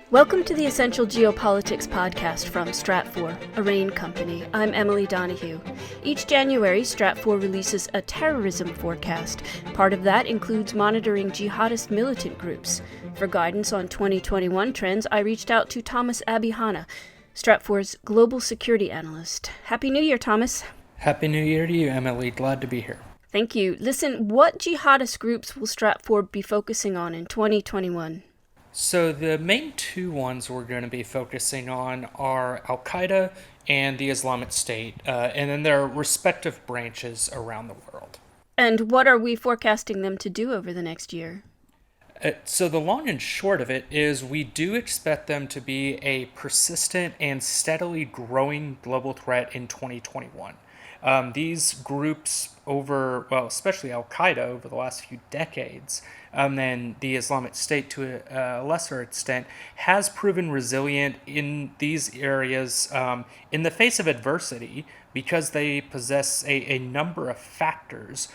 Welcome to the Essential Geopolitics podcast from Stratfor, a RAIN company. I'm Emily Donahue. Each January, Stratfor releases a terrorism forecast. Part of that includes monitoring jihadist militant groups. For guidance on 2021 trends, I reached out to Thomas Abihana, Stratfor's global security analyst. Happy New Year, Thomas. Happy New Year to you, Emily. Glad to be here. Thank you. Listen, what jihadist groups will Stratfor be focusing on in 2021? So the main two ones we're going to be focusing on are Al-Qaeda and the Islamic State, and then their respective branches around the world. And what are we forecasting them to do over the next year? So the long and short of it is we do expect them to be a persistent and steadily growing global threat in 2021. These groups especially Al-Qaeda over the last few decades, and the Islamic State to a lesser extent, has proven resilient in these areas in the face of adversity because they possess a number of factors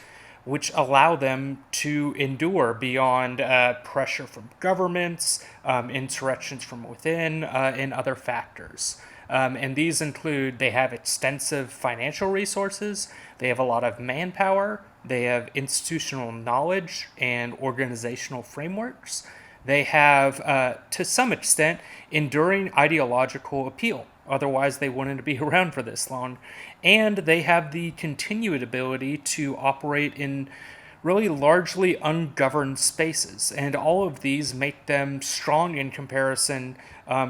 which allow them to endure beyond pressure from governments, insurrections from within, and other factors. And these include they have extensive financial resources, they have a lot of manpower, they have institutional knowledge and organizational frameworks, they have, to some extent, enduring ideological appeal. Otherwise, they wouldn't be around for this long. And they have the continued ability to operate in really largely ungoverned spaces. And all of these make them strong in comparison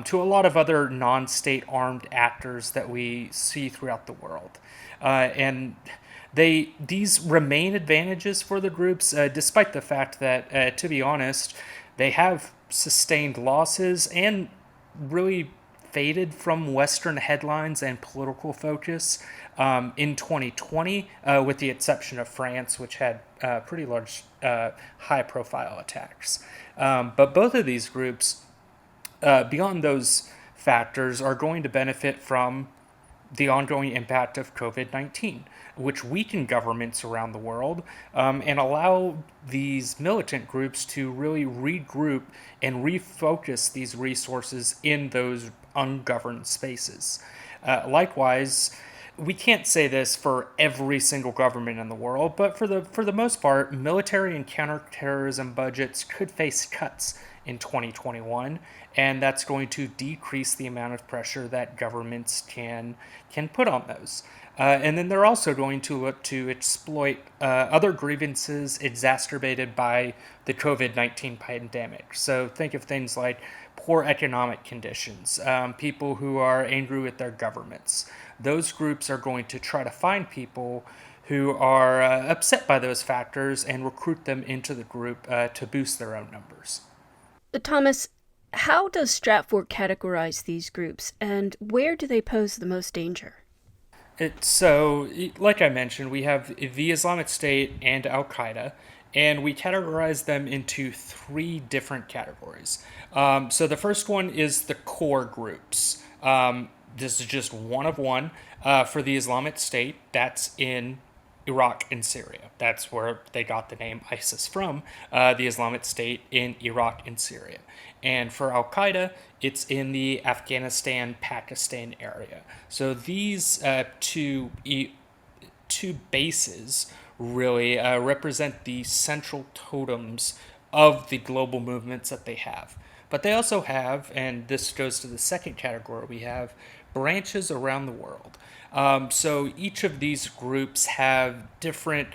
to a lot of other non-state armed actors that we see throughout the world. And these remain advantages for the groups, despite the fact that, to be honest, they have sustained losses and really faded from Western headlines and political focus in 2020, with the exception of France, which had pretty large high-profile attacks. But both of these groups, beyond those factors, are going to benefit from the ongoing impact of COVID-19, which weaken governments around the world and allow these militant groups to really regroup and refocus these resources in those ungoverned spaces. Likewise, we can't say this for every single government in the world, but for the most part, military and counterterrorism budgets could face cuts in 2021, and that's going to decrease the amount of pressure that governments can put on those. And then they're also going to look to exploit other grievances exacerbated by the COVID-19 pandemic. So think of things like poor economic conditions, people who are angry with their governments. Those groups are going to try to find people who are upset by those factors and recruit them into the group to boost their own numbers. Thomas, how does Stratfor categorize these groups, and where do they pose the most danger? So, like I mentioned, we have the Islamic State and Al-Qaeda, and we categorize them into three different categories. So the first one is the core groups. This is just one of one for the Islamic State. That's in Iraq and Syria. That's where they got the name ISIS from, the Islamic State in Iraq and Syria. And for Al-Qaeda, it's in the Afghanistan-Pakistan area. So these two bases really represent the central totems of the global movements that they have. But they also have, and this goes to the second category, we have branches around the world. So each of these groups have different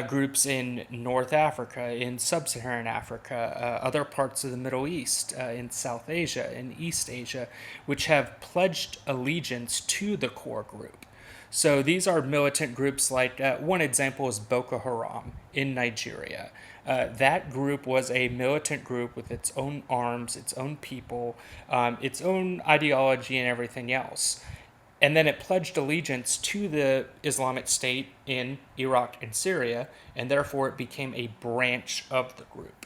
groups in North Africa, in Sub-Saharan Africa, other parts of the Middle East, in South Asia, in East Asia, which have pledged allegiance to the core group. So these are militant groups like, one example is Boko Haram in Nigeria. That group was a militant group with its own arms, its own people, its own ideology and everything else. And then it pledged allegiance to the Islamic State in Iraq and Syria, and therefore it became a branch of the group.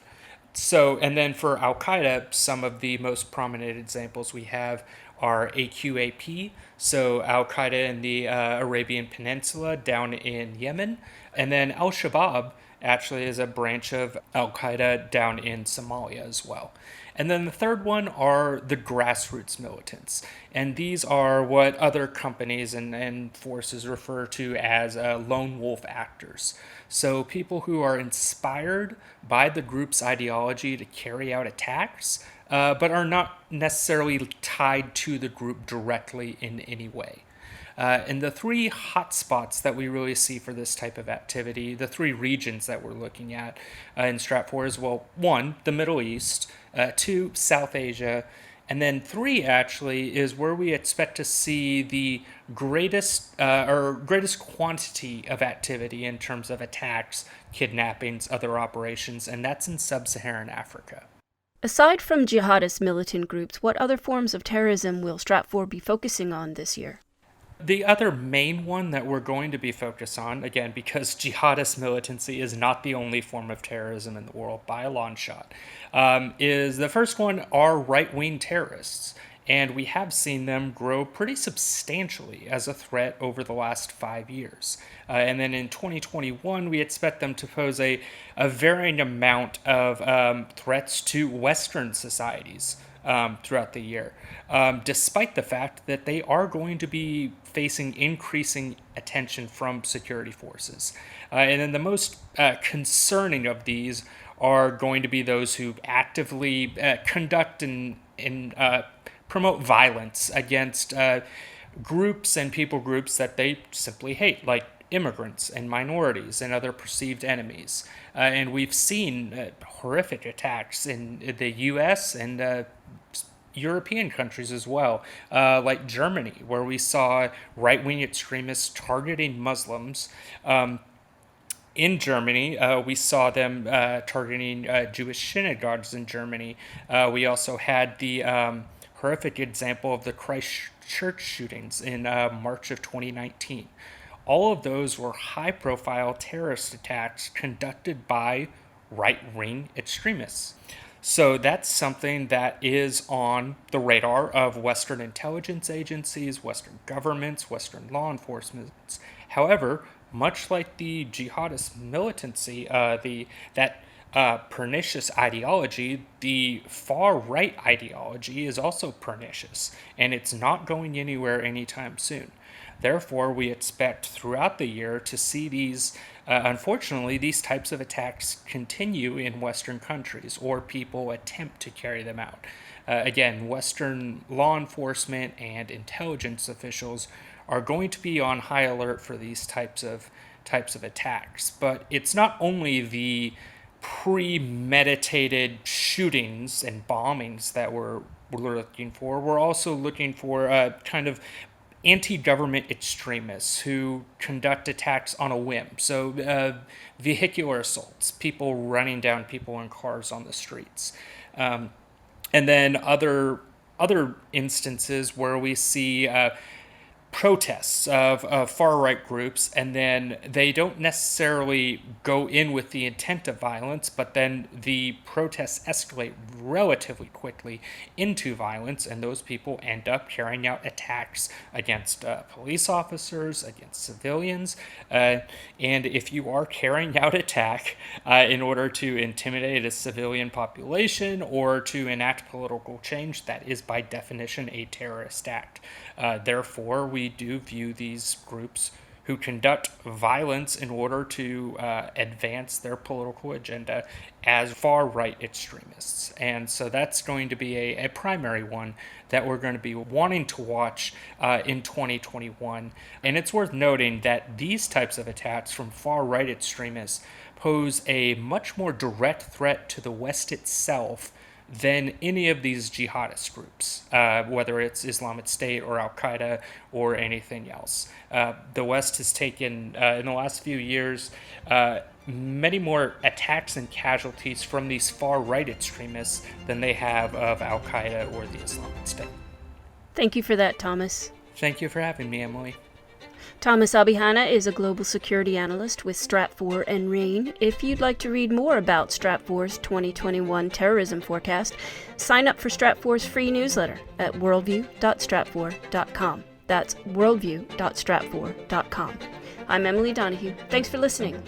So, and then for Al-Qaeda, some of the most prominent examples we have are AQAP, so Al-Qaeda in the Arabian Peninsula down in Yemen, and then Al-Shabaab actually is a branch of Al-Qaeda down in Somalia as well. And then the third one are the grassroots militants. And these are what other companies and forces refer to as lone wolf actors. So people who are inspired by the group's ideology to carry out attacks, but are not necessarily tied to the group directly in any way. And the three hotspots that we really see for this type of activity, the three regions that we're looking at in Strat 4 is, well, 1, the Middle East, 2, South Asia, and then 3 actually is where we expect to see the greatest quantity of activity in terms of attacks, kidnappings, other operations, and that's in sub-Saharan Africa. Aside from jihadist militant groups, what other forms of terrorism will Strat 4 be focusing on this year? The other main one that we're going to be focused on, again, because jihadist militancy is not the only form of terrorism in the world by a long shot, is the first one are right-wing terrorists. And we have seen them grow pretty substantially as a threat over the last 5 years. And then in 2021, we expect them to pose a varying amount of threats to Western societies throughout the year, despite the fact that they are going to be facing increasing attention from security forces. And then the most concerning of these are going to be those who actively conduct and promote violence against groups and people groups that they simply hate, like immigrants and minorities and other perceived enemies. And we've seen horrific attacks in the U.S. and European countries as well, like Germany, where we saw right-wing extremists targeting Muslims. In Germany, we saw them targeting Jewish synagogues in Germany. We also had the horrific example of the Christchurch shootings in March of 2019. All of those were high-profile terrorist attacks conducted by right-wing extremists. So that's something that is on the radar of Western intelligence agencies, Western governments, Western law enforcement. However, much like the jihadist militancy, pernicious ideology, the far-right ideology is also pernicious, and it's not going anywhere anytime soon. Therefore, we expect throughout the year to see these, unfortunately, these types of attacks continue in Western countries, or people attempt to carry them out. Again, Western law enforcement and intelligence officials are going to be on high alert for these types of attacks. But it's not only the premeditated shootings and bombings that we're looking for. We're also looking for kind of anti-government extremists who conduct attacks on a whim. So vehicular assaults, people running down people in cars on the streets. And then other instances where we see protests of far-right groups, and then they don't necessarily go in with the intent of violence, but then the protests escalate relatively quickly into violence, and those people end up carrying out attacks against police officers, against civilians, and if you are carrying out attack in order to intimidate a civilian population or to enact political change, that is by definition a terrorist act. Therefore, we do view these groups who conduct violence in order to advance their political agenda as far-right extremists. And so that's going to be a primary one that we're going to be wanting to watch in 2021. And it's worth noting that these types of attacks from far-right extremists pose a much more direct threat to the West itself than any of these jihadist groups, whether it's Islamic State or Al-Qaeda or anything else. The West has taken, in the last few years, many more attacks and casualties from these far-right extremists than they have of Al-Qaeda or the Islamic State. Thank you for that, Thomas. Thank you for having me, Emily. Thomas Abihana is a global security analyst with Strat 4 and RAIN. If you'd like to read more about Strat 4's 2021 terrorism forecast, sign up for Strat 4's free newsletter at worldview.strat4.com. That's worldview.strat4.com. I'm Emily Donahue. Thanks for listening.